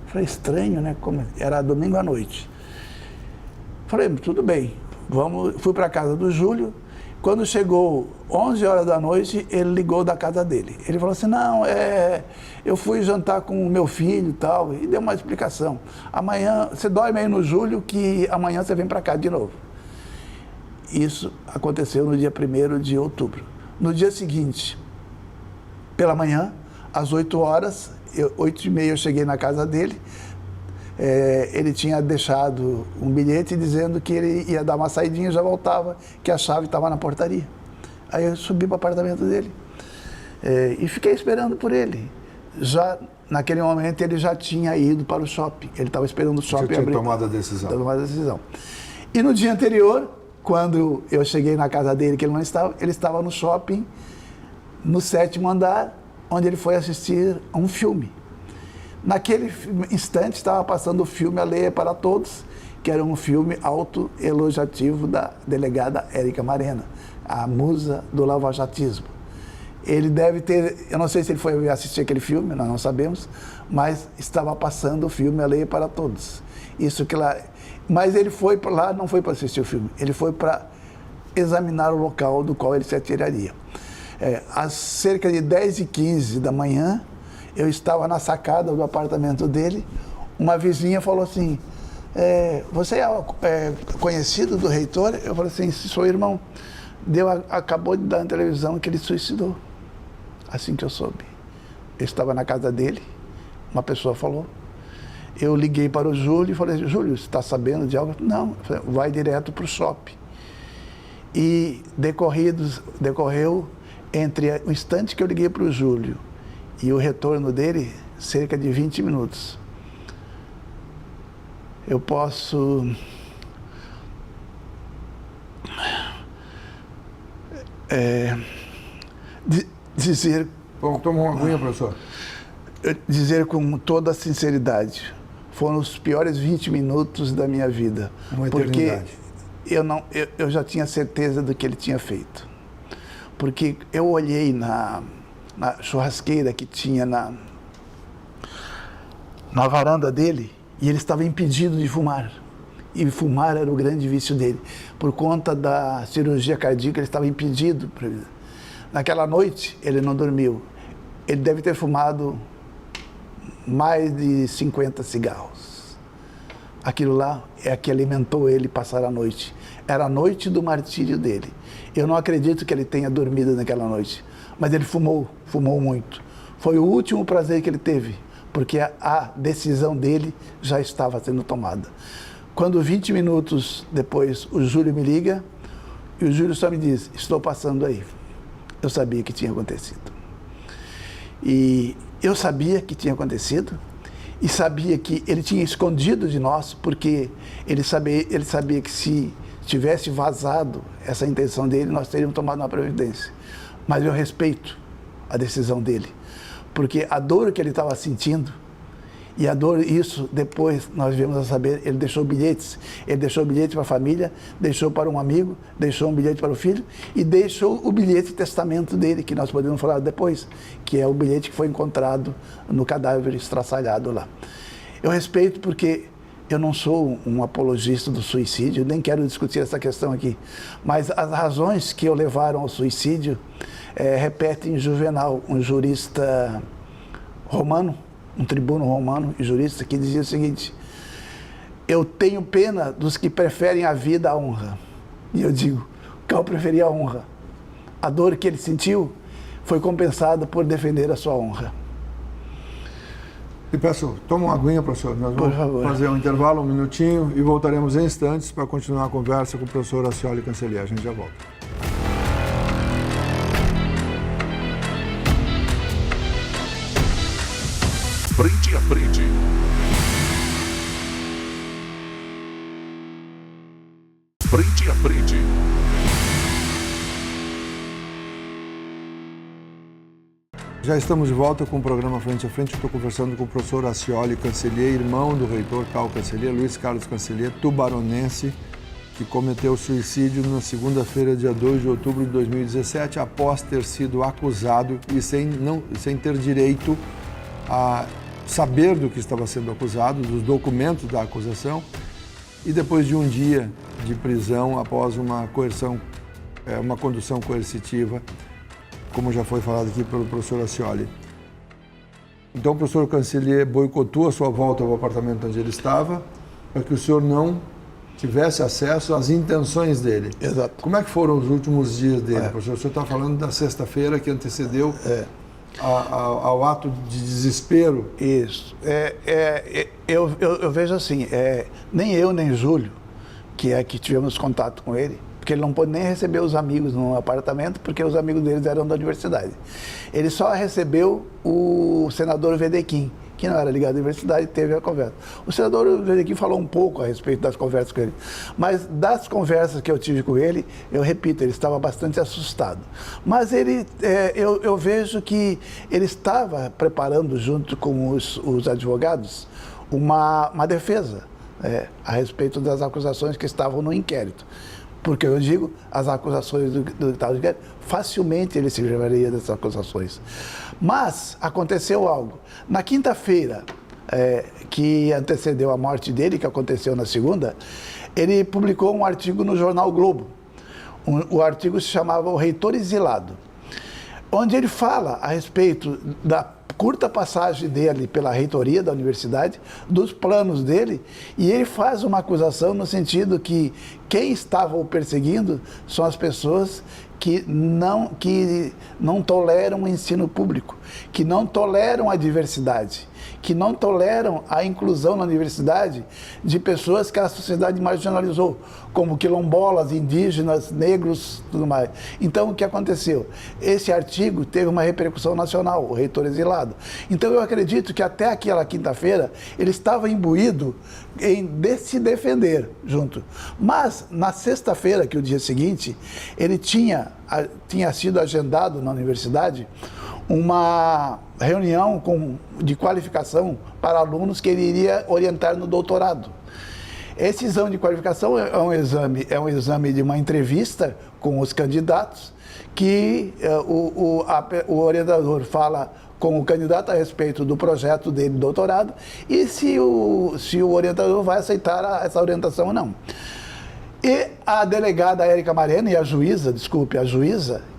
Falei, estranho, né? Era domingo à noite. Falei, tudo bem. Fui para a casa do Júlio. Quando chegou 11 horas da noite, ele ligou da casa dele. Ele falou assim, não, eu fui jantar com o meu filho e tal, e deu uma explicação. Amanhã, você dorme aí no Júlio, que amanhã você vem para cá de novo. Isso aconteceu no dia 1º de outubro. No dia seguinte, pela manhã, às 8 horas, 8h30 eu cheguei na casa dele. Ele tinha deixado um bilhete dizendo que ele ia dar uma saidinha e já voltava, que a chave estava na portaria. Aí eu subi para o apartamento dele e fiquei esperando por ele. Já naquele momento ele já tinha ido para o shopping, ele estava esperando o shopping abrir. Já tinha tomado a decisão. E no dia anterior, quando eu cheguei na casa dele, que ele não estava, ele estava no shopping, no 7º andar, onde ele foi assistir a um filme. Naquele instante estava passando o filme A Lei é para Todos, que era um filme autoelogiativo da delegada Érica Marena, a musa do lavajatismo. Ele deve ter, eu não sei se ele foi assistir aquele filme, nós não sabemos, mas estava passando o filme A Lei para Todos. Isso que lá, mas ele foi para lá, não foi para assistir o filme, ele foi para examinar o local do qual ele se atiraria. Às cerca de 10h15 da manhã, eu estava na sacada do apartamento dele, uma vizinha falou assim, você é conhecido do reitor? Eu falei assim, sou irmão. Acabou de dar na televisão que ele suicidou. Assim que eu soube. Eu estava na casa dele, uma pessoa falou. Eu liguei para o Júlio e falei, Júlio, você está sabendo de algo? Não, falei, vai direto para o shopping. E decorreu entre o instante que eu liguei para o Júlio e o retorno dele, cerca de 20 minutos. Eu posso dizer... Toma uma aguinha, professor. Dizer com toda a sinceridade, foram os piores 20 minutos da minha vida. Uma eternidade. Porque eu já tinha certeza do que ele tinha feito. Porque eu olhei na churrasqueira que tinha na varanda dele e ele estava impedido de fumar. E fumar era o grande vício dele. Por conta da cirurgia cardíaca, ele estava impedido. Naquela noite, ele não dormiu. Ele deve ter fumado mais de 50 cigarros. Aquilo lá é que alimentou ele passar a noite. Era a noite do martírio dele. Eu não acredito que ele tenha dormido naquela noite, mas ele fumou muito. Foi o último prazer que ele teve, porque a decisão dele já estava sendo tomada. Quando 20 minutos depois o Júlio me liga, e o Júlio só me diz, estou passando aí. Eu sabia que tinha acontecido. E eu sabia que tinha acontecido e sabia que ele tinha escondido de nós, porque ele sabia que se tivesse vazado essa intenção dele, nós teríamos tomado uma providência. Mas eu respeito a decisão dele, porque a dor que ele estava sentindo, e a dor, isso depois nós viemos a saber, ele deixou bilhetes. Ele deixou bilhete para a família, deixou para um amigo, deixou um bilhete para o filho e deixou o bilhete de testamento dele, que nós podemos falar depois, que é o bilhete que foi encontrado no cadáver estraçalhado lá. Eu respeito porque eu não sou um apologista do suicídio, nem quero discutir essa questão aqui, mas as razões que o levaram ao suicídio repetem Juvenal, um jurista romano, um tribuno romano e jurista, que dizia o seguinte: eu tenho pena dos que preferem a vida à honra. E eu digo, Cal preferia a honra. A dor que ele sentiu foi compensada por defender a sua honra. E peço, toma uma aguinha, professor. Nós vamos fazer um intervalo, um minutinho, e voltaremos em instantes para continuar a conversa com o professor Acioli Cancellier. A gente já volta. Frente a frente. Frente a frente. Já estamos de volta com o programa Frente a Frente. Estou conversando com o professor Acioli Cancellier, irmão do reitor Cal Cancellier, Luiz Carlos Cancellier, tubaronense, que cometeu suicídio na segunda-feira, dia 2 de outubro de 2017, após ter sido acusado e sem ter direito a saber do que estava sendo acusado, dos documentos da acusação, e depois de um dia de prisão após uma condução coercitiva, como já foi falado aqui pelo professor Acioli. Então o professor Cancellier boicotou a sua volta ao apartamento onde ele estava, para que o senhor não tivesse acesso às intenções dele. Exato. Como é que foram os últimos dias dele, professor? O senhor está falando da sexta-feira que antecedeu ao ato de desespero. Isso. Eu vejo assim, nem eu nem Júlio, que tivemos contato com ele, porque ele não pôde nem receber os amigos no apartamento, porque os amigos deles eram da universidade. Ele só recebeu o senador Vedequim, que não era ligado à universidade, e teve a conversa. O senador Vedequim falou um pouco a respeito das conversas com ele, mas das conversas que eu tive com ele, eu repito, ele estava bastante assustado. Mas eu vejo que ele estava preparando, junto com os advogados, uma defesa a respeito das acusações que estavam no inquérito. Porque eu digo, as acusações do tal inquérito, facilmente ele se livraria dessas acusações. Mas aconteceu algo. Na quinta-feira, que antecedeu a morte dele, que aconteceu na segunda, ele publicou um artigo no jornal Globo. O artigo se chamava O Reitor Exilado, onde ele fala a respeito da curta passagem dele pela reitoria da universidade, dos planos dele, e ele faz uma acusação no sentido que quem estava o perseguindo são as pessoas que não toleram o ensino público, que não toleram a diversidade, que não toleram a inclusão na universidade de pessoas que a sociedade marginalizou, como quilombolas, indígenas, negros, tudo mais. Então, o que aconteceu? Esse artigo teve uma repercussão nacional, o reitor exilado. Então, eu acredito que até aquela quinta-feira ele estava imbuído em se defender junto. Mas, na sexta-feira, que é o dia seguinte, ele tinha sido agendado na universidade uma reunião de qualificação para alunos que ele iria orientar no doutorado. Esse exame de qualificação é um exame de uma entrevista com os candidatos, que o orientador fala com o candidato a respeito do projeto dele de doutorado e se o orientador vai aceitar essa orientação ou não. E a delegada Érica Marena e a juíza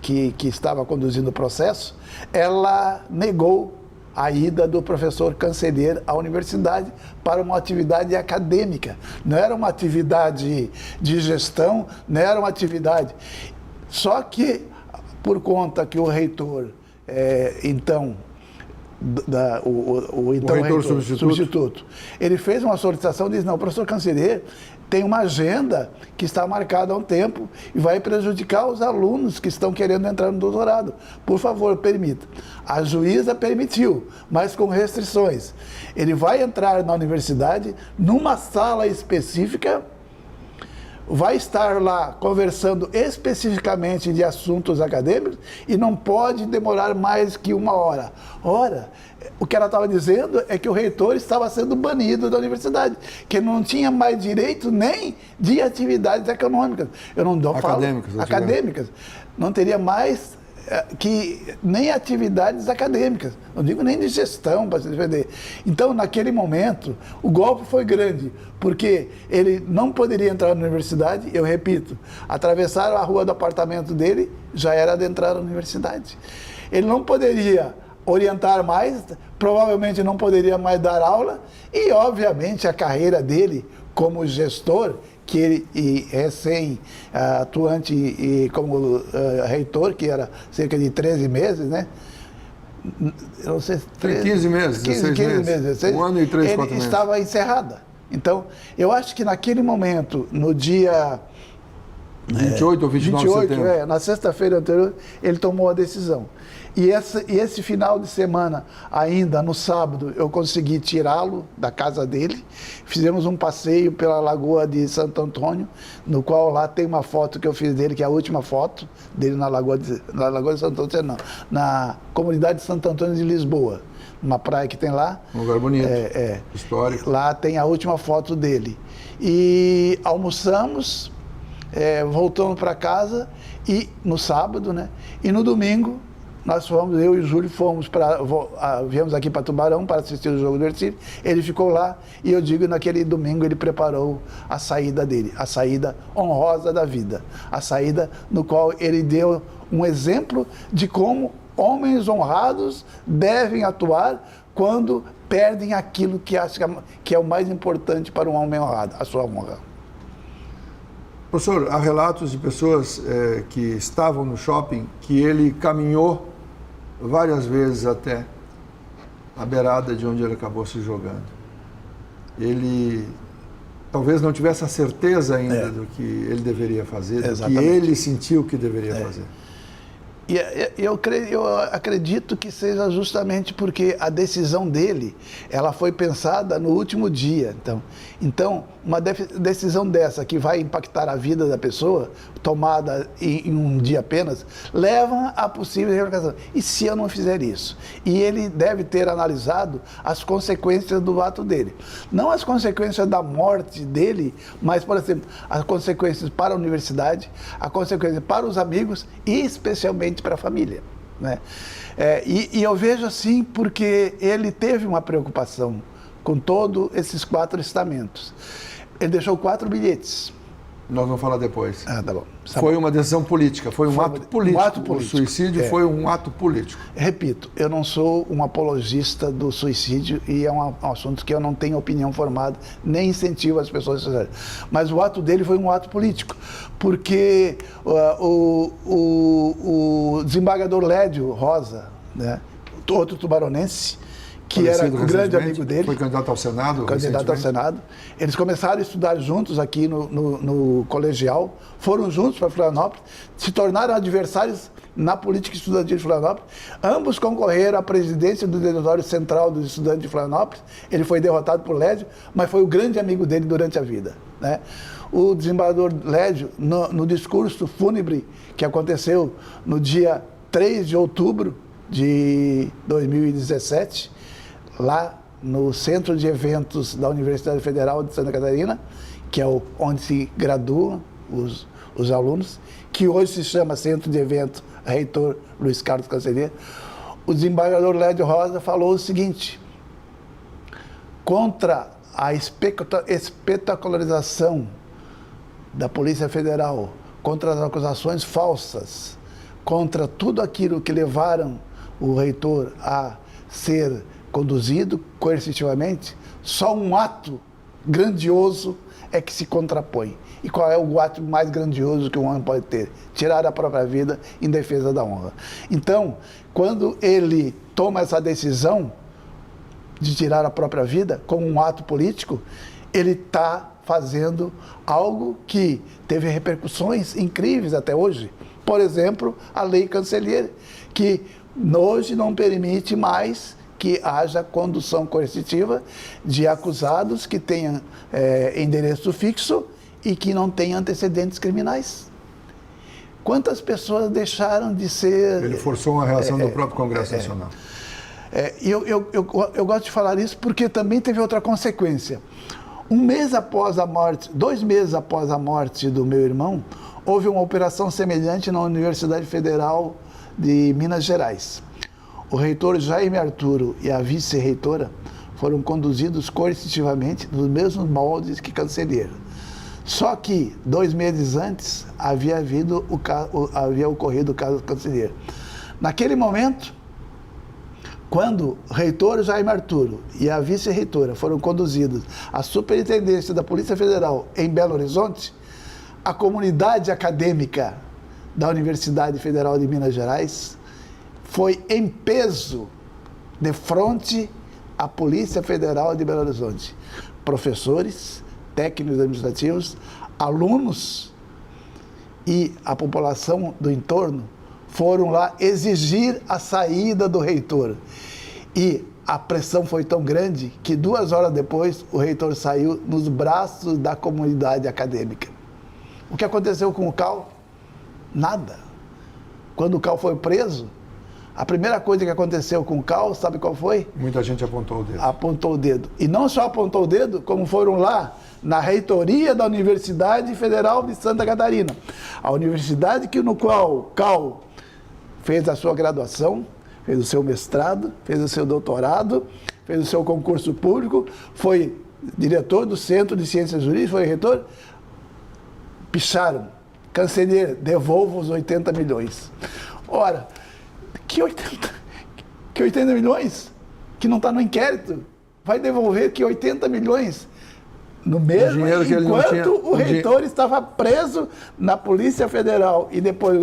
que estava conduzindo o processo, ela negou a ida do professor Canceller à universidade para uma atividade acadêmica. Não era uma atividade de gestão, não era uma atividade... Só que, por conta que o reitor, o reitor substituto, ele fez uma solicitação e disse, não, o professor Canceller tem uma agenda que está marcada há um tempo e vai prejudicar os alunos que estão querendo entrar no doutorado. Por favor, permita. A juíza permitiu, mas com restrições. Ele vai entrar na universidade, numa sala específica, vai estar lá conversando especificamente de assuntos acadêmicos e não pode demorar mais que 1 hora. Ora, o que ela estava dizendo é que o reitor estava sendo banido da universidade, que não tinha mais direito nem de atividades econômicas. Eu não dou acadêmicas. Não teria mais que nem atividades acadêmicas, não digo nem de gestão para se defender. Então, naquele momento, o golpe foi grande, porque ele não poderia entrar na universidade, eu repito, atravessar a rua do apartamento dele já era adentrar na universidade. Ele não poderia orientar mais, provavelmente não poderia mais dar aula, e obviamente a carreira dele como gestor, que ele recém-atuante e como reitor, que era cerca de 13 meses, né? Eu não sei, 15 meses, 16 meses. 1 ano e 3, 4 meses. Estava encerrada. Então, eu acho que naquele momento, no dia 28 ou 29 de setembro. Na sexta-feira anterior, ele tomou a decisão. E esse final de semana, ainda no sábado, eu consegui tirá-lo da casa dele. Fizemos um passeio pela Lagoa de Santo Antônio, no qual lá tem uma foto que eu fiz dele, que é a última foto dele na Lagoa de Santo Antônio, não, na comunidade de Santo Antônio de Lisboa, uma praia que tem lá. Um lugar bonito, histórico. Lá tem a última foto dele. E almoçamos, voltamos para casa, e no sábado, né? E no domingo, eu e o Júlio viemos aqui para Tubarão para assistir o jogo do Recife. Ele ficou lá e eu digo, naquele domingo ele preparou a saída dele, a saída honrosa da vida, a saída no qual ele deu um exemplo de como homens honrados devem atuar quando perdem aquilo que acham que é o mais importante para um homem honrado, a sua honra. Professor, há relatos de pessoas que estavam no shopping que ele caminhou várias vezes até a beirada de onde ele acabou se jogando. Ele talvez não tivesse a certeza ainda do que ele deveria fazer, do que ele sentiu que deveria fazer. Eu acredito que seja justamente porque a decisão dele, ela foi pensada no último dia. Então uma decisão dessa que vai impactar a vida da pessoa, tomada em um dia apenas, leva a possível revogação. E se eu não fizer isso? E ele deve ter analisado as consequências do ato dele. Não as consequências da morte dele, mas, por exemplo, as consequências para a universidade, a consequência para os amigos e especialmente para a família, né? E eu vejo assim porque ele teve uma preocupação com todos esses 4 estamentos. Ele deixou 4 bilhetes. Nós vamos falar depois. Tá bom. Foi uma decisão política, foi um ato político. Um ato político. O suicídio foi um ato político. Repito, eu não sou um apologista do suicídio e é um assunto que eu não tenho opinião formada, nem incentivo as pessoas a fazerem. Mas o ato dele foi um ato político, porque o desembargador Lédio Rosa, né, outro tubaronense, que era o grande amigo dele. Foi candidato ao Senado? Candidato ao Senado. Eles começaram a estudar juntos aqui no colegial, foram juntos para Florianópolis, se tornaram adversários na política estudantil de Florianópolis. Ambos concorreram à presidência do Diretório Central dos Estudantes de Florianópolis. Ele foi derrotado por Lédio, mas foi o grande amigo dele durante a vida, né? O desembargador Lédio, no discurso fúnebre que aconteceu no dia 3 de outubro de 2017, lá no Centro de Eventos da Universidade Federal de Santa Catarina, que é onde se graduam os alunos, que hoje se chama Centro de Eventos Reitor Luiz Carlos Cancelheiro, o desembargador Lédio Rosa falou o seguinte: contra a espetacularização da Polícia Federal, contra as acusações falsas, contra tudo aquilo que levaram o reitor a ser conduzido coercitivamente, só um ato grandioso é que se contrapõe. E qual é o ato mais grandioso que um homem pode ter? Tirar a própria vida em defesa da honra. Então, quando ele toma essa decisão de tirar a própria vida como um ato político, ele está fazendo algo que teve repercussões incríveis até hoje. Por exemplo, a lei Cancelheiro, que hoje não permite mais que haja condução coercitiva de acusados que tenham endereço fixo e que não tenham antecedentes criminais. Quantas pessoas deixaram de ser... Ele forçou uma reação do próprio Congresso Nacional. Eu gosto de falar isso porque também teve outra consequência. 2 meses após a morte do meu irmão, houve uma operação semelhante na Universidade Federal de Minas Gerais. O reitor Jaime Arturo e a vice-reitora foram conduzidos coercitivamente nos mesmos moldes que Cancelheiro. Só que 2 meses antes havia ocorrido o caso do Cancelheiro. Naquele momento, quando o reitor Jaime Arturo e a vice-reitora foram conduzidos à superintendência da Polícia Federal em Belo Horizonte, a comunidade acadêmica da Universidade Federal de Minas Gerais foi em peso de frente à Polícia Federal de Belo Horizonte. Professores, técnicos administrativos, alunos e a população do entorno foram lá exigir a saída do reitor. E a pressão foi tão grande que 2 horas depois o reitor saiu nos braços da comunidade acadêmica. O que aconteceu com o Cal? Nada. Quando o Cal foi preso, a primeira coisa que aconteceu com o Cal, sabe qual foi? Muita gente apontou o dedo. Apontou o dedo. E não só apontou o dedo, como foram lá na reitoria da Universidade Federal de Santa Catarina. A universidade no qual Cal fez a sua graduação, fez o seu mestrado, fez o seu doutorado, fez o seu concurso público, foi diretor do Centro de Ciências Jurídicas, foi reitor. Picharam. Cancelheiro, devolva os 80 milhões. Ora, que 80 milhões? Que não está no inquérito. Vai devolver que 80 milhões? No mesmo, enquanto o reitor estava preso na Polícia Federal e depois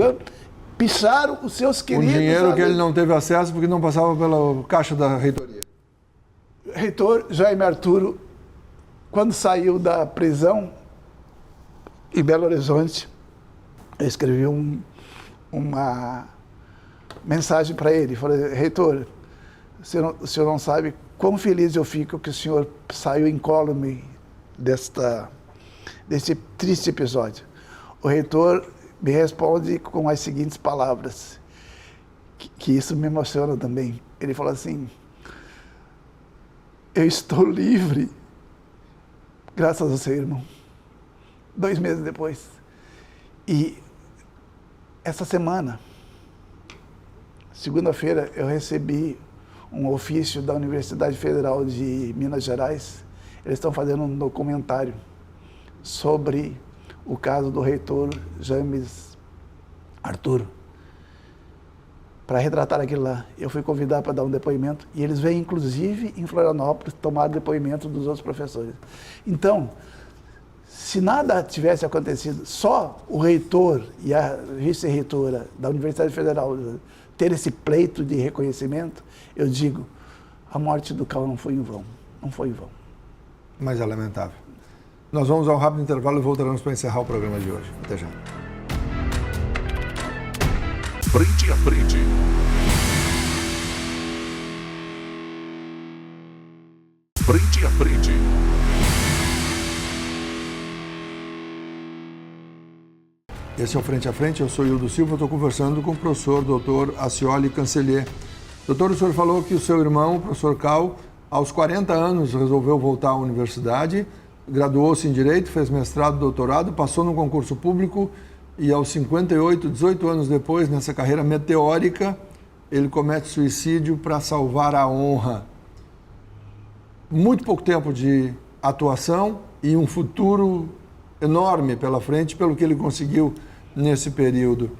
picharam os seus queridos... Um dinheiro que ele não teve acesso porque não passava pela caixa da reitoria. Reitor Jaime Arturo, quando saiu da prisão em Belo Horizonte, eu escrevi mensagem para ele. Falei, reitor, o senhor não sabe quão feliz eu fico que o senhor saiu incólume desse triste episódio. O reitor me responde com as seguintes palavras, que isso me emociona também. Ele falou assim: eu estou livre, graças ao seu irmão. 2 meses depois. E essa semana, segunda-feira, eu recebi um ofício da Universidade Federal de Minas Gerais. Eles estão fazendo um documentário sobre o caso do reitor James Arthur, para retratar aquilo lá. Eu fui convidado para dar um depoimento e eles vêm, inclusive, em Florianópolis, tomar depoimento dos outros professores. Então, se nada tivesse acontecido, só o reitor e a vice-reitora da Universidade Federal ter esse pleito de reconhecimento, eu digo, a morte do Cal não foi em vão. Não foi em vão. Mas é lamentável. Nós vamos ao rápido intervalo e voltaremos para encerrar o programa de hoje. Até já. Frente a frente. Frente a frente. Esse é o Frente a Frente, eu sou Hildo Silva, estou conversando com o professor Dr. Acioli Cancellier. Doutor, o senhor falou que o seu irmão, o professor Cal, aos 40 anos resolveu voltar à universidade, graduou-se em Direito, fez mestrado, doutorado, passou no concurso público e aos 58, 18 anos depois, nessa carreira meteórica, ele comete suicídio para salvar a honra. Muito pouco tempo de atuação e um futuro enorme pela frente, pelo que ele conseguiu nesse período.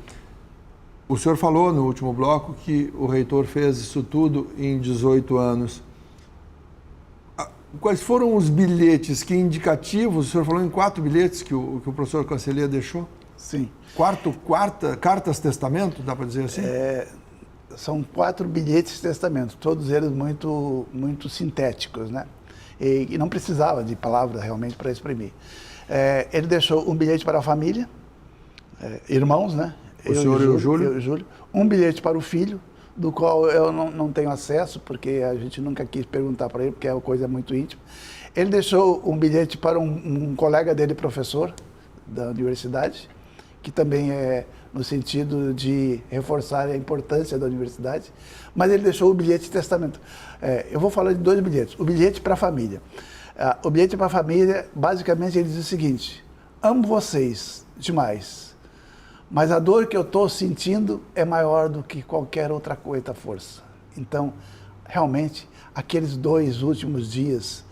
O senhor falou no último bloco que o reitor fez isso tudo em 18 anos. Quais foram os bilhetes, que indicativos? O senhor falou em 4 bilhetes que o professor Cancellier deixou? Sim. Cartas testamento, dá para dizer assim? São 4 bilhetes de testamento, todos eles muito, muito sintéticos, né? E não precisava de palavras realmente para exprimir. Ele deixou um bilhete para a família, irmãos, né? O senhor e o Júlio? Eu e o Júlio. Um bilhete para o filho, do qual eu não tenho acesso, porque a gente nunca quis perguntar para ele, porque é uma coisa muito íntima. Ele deixou um bilhete para um colega dele, professor da universidade, que também é no sentido de reforçar a importância da universidade, mas ele deixou o bilhete de testamento. Eu vou falar de 2 bilhetes. O bilhete para a família. O bilhete para a família, basicamente, ele diz o seguinte: amo vocês demais, mas a dor que eu estou sentindo é maior do que qualquer outra coisa, força. Então, realmente, aqueles 2 últimos dias,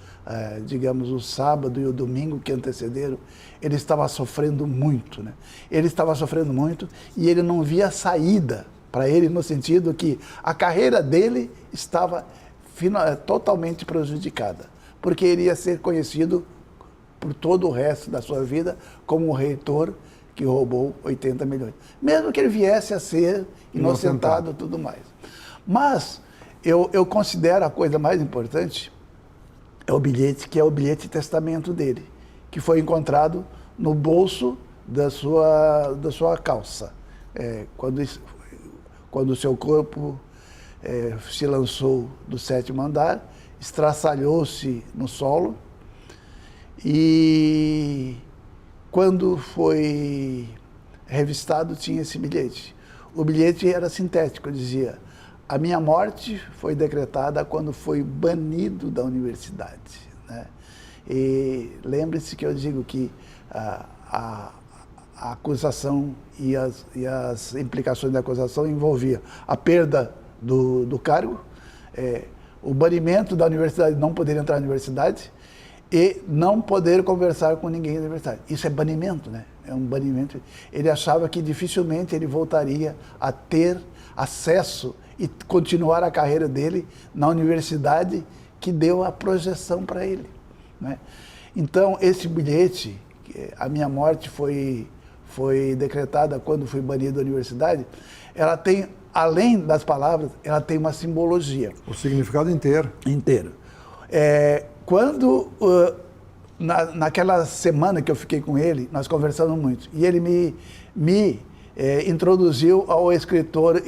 digamos, o sábado e o domingo que antecederam, ele estava sofrendo muito, né? Ele estava sofrendo muito e ele não via saída para ele, no sentido que a carreira dele estava totalmente prejudicada, porque ele ia ser conhecido por todo o resto da sua vida como o reitor que roubou 80 milhões. Mesmo que ele viesse a ser inocentado e tudo mais. Mas eu considero a coisa mais importante é o bilhete, que é o bilhete de testamento dele, que foi encontrado no bolso da sua calça. Quando o seu corpo se lançou do 7º andar, estraçalhou-se no solo e quando foi revistado tinha esse bilhete. O bilhete era sintético, dizia: a minha morte foi decretada quando foi banido da universidade, né? E lembre-se que eu digo que a acusação e as implicações da acusação envolvia a perda do cargo, o banimento da universidade, não poder entrar na universidade e não poder conversar com ninguém na universidade. Isso é banimento, né? É um banimento. Ele achava que dificilmente ele voltaria a ter acesso e continuar a carreira dele na universidade que deu a projeção para ele, né? Então, esse bilhete, a minha morte foi decretada quando fui banido da universidade, ela tem, além das palavras, ela tem uma simbologia. O significado inteiro. Inteiro. Quando, naquela semana que eu fiquei com ele, nós conversamos muito, e ele me introduziu ao escritor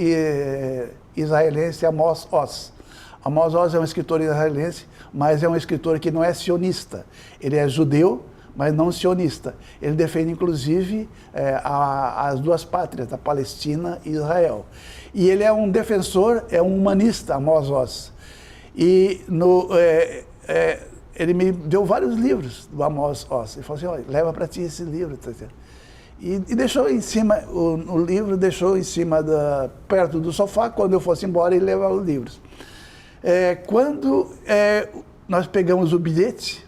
israelense Amos Oz. Amos Oz é um escritor israelense, mas é um escritor que não é sionista. Ele é judeu, mas não sionista. Ele defende, inclusive, as duas pátrias, a Palestina e Israel. E ele é um defensor, é um humanista, Amos Oz. E ele me deu vários livros do Amos Oz. Ele falou assim, olha, leva para ti esse livro. E deixou em cima, o livro deixou em cima, perto do sofá, quando eu fosse embora, ele levava os livros. Quando nós pegamos o bilhete,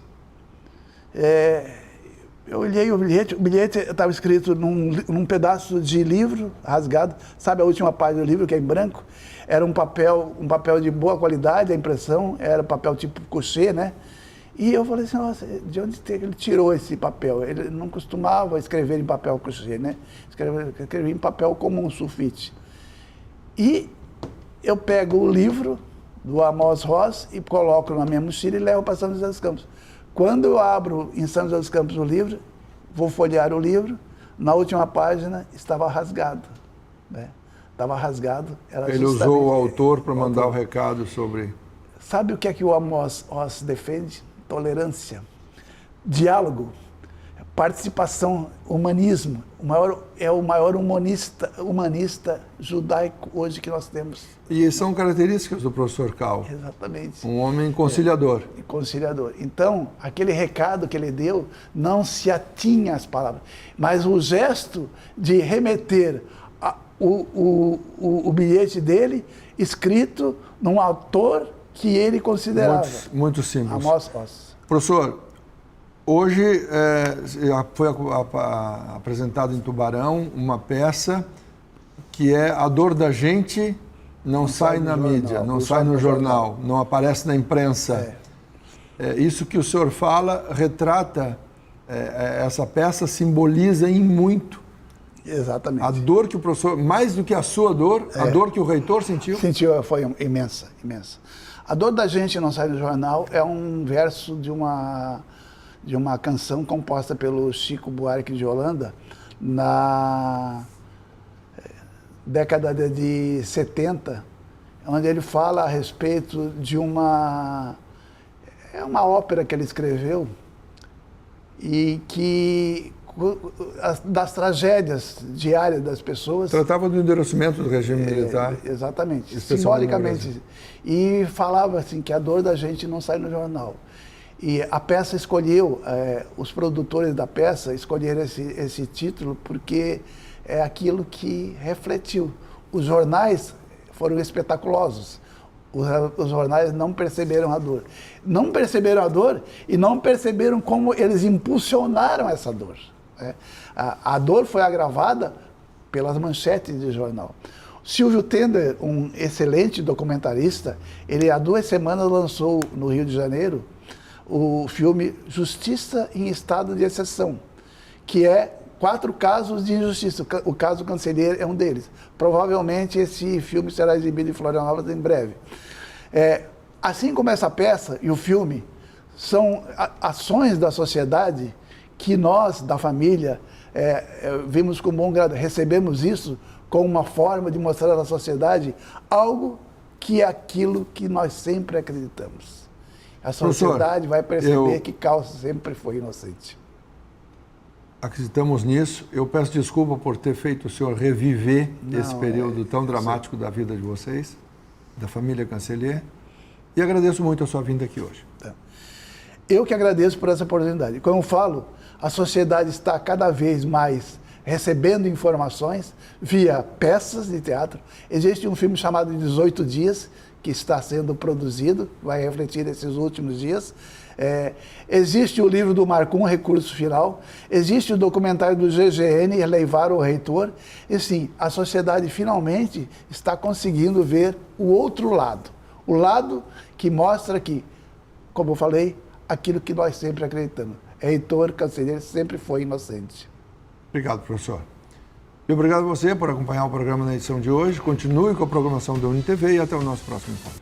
eu olhei o bilhete estava escrito num pedaço de livro rasgado, sabe a última página do livro, que é em branco? Era um papel de boa qualidade, a impressão, era papel tipo couché, né? E eu falei assim, nossa, de onde ele tirou esse papel? Ele não costumava escrever em papel couché, né? Escrevia em papel comum, sulfite. E eu pego o livro do Amos Oz e coloco na minha mochila e levo para São José dos Campos. Quando eu abro em São José dos Campos o livro, vou folhear o livro, na última página estava rasgado, né? Estava rasgado. Ele usou o autor para mandar o recado sobre... Sabe o que é que o Amos Oz defende? Tolerância, diálogo, participação, humanismo. É o maior humanista judaico hoje que nós temos. E são características do professor Cal. Exatamente. Um homem conciliador. Conciliador. Então, aquele recado que ele deu não se atinha às palavras, mas o gesto de remeter o bilhete dele escrito num autor que ele considerava. Muito simples. Amos Oz. Professor, hoje foi apresentado em Tubarão uma peça que é A Dor da Gente não sai na mídia, não sai no jornal, não aparece na imprensa. Isso que o senhor fala retrata, essa peça simboliza em muito. Exatamente. A dor que o professor, mais do que a sua dor, a dor que o reitor sentiu? Sentiu, foi imensa, imensa. A Dor da Gente não sai no jornal é um verso de uma canção composta pelo Chico Buarque de Holanda na década de 70, onde ele fala a respeito de uma ópera que ele escreveu e que das tragédias diárias das pessoas. Tratava do endurecimento do regime militar. Exatamente, simbolicamente. E falava assim que a dor da gente não sai no jornal. E a peça escolheu, os produtores da peça escolheram esse título porque é aquilo que refletiu. Os jornais foram espetaculosos. Os jornais não perceberam a dor. Não perceberam a dor e não perceberam como eles impulsionaram essa dor. A dor foi agravada pelas manchetes de jornal. Silvio Tender, um excelente documentarista, ele há 2 semanas lançou no Rio de Janeiro o filme Justiça em Estado de Exceção, que é 4 casos de injustiça. O caso Cancelheiro é um deles. Provavelmente esse filme será exibido em Florianópolis em breve. Assim como essa peça e o filme são ações da sociedade que nós, da família, vimos com bom grado, recebemos isso como uma forma de mostrar à sociedade algo que é aquilo que nós sempre acreditamos. A sociedade vai perceber que Cal sempre foi inocente. Acreditamos nisso. Eu peço desculpa por ter feito o senhor reviver esse período tão dramático da vida de vocês, da família Cancellier, e agradeço muito a sua vinda aqui hoje. Eu que agradeço por essa oportunidade. Como eu falo, a sociedade está cada vez mais recebendo informações via peças de teatro. Existe um filme chamado 18 Dias, que está sendo produzido, vai refletir esses últimos dias. Existe o livro do Marcum, Recurso Final. Existe o documentário do GGN, Leivar o Reitor. E sim, a sociedade finalmente está conseguindo ver o outro lado. O lado que mostra que, como eu falei, aquilo que nós sempre acreditamos. Reitor Cancellier sempre foi inocente. Obrigado, professor. E obrigado a você por acompanhar o programa na edição de hoje. Continue com a programação da UniTV e até o nosso próximo encontro.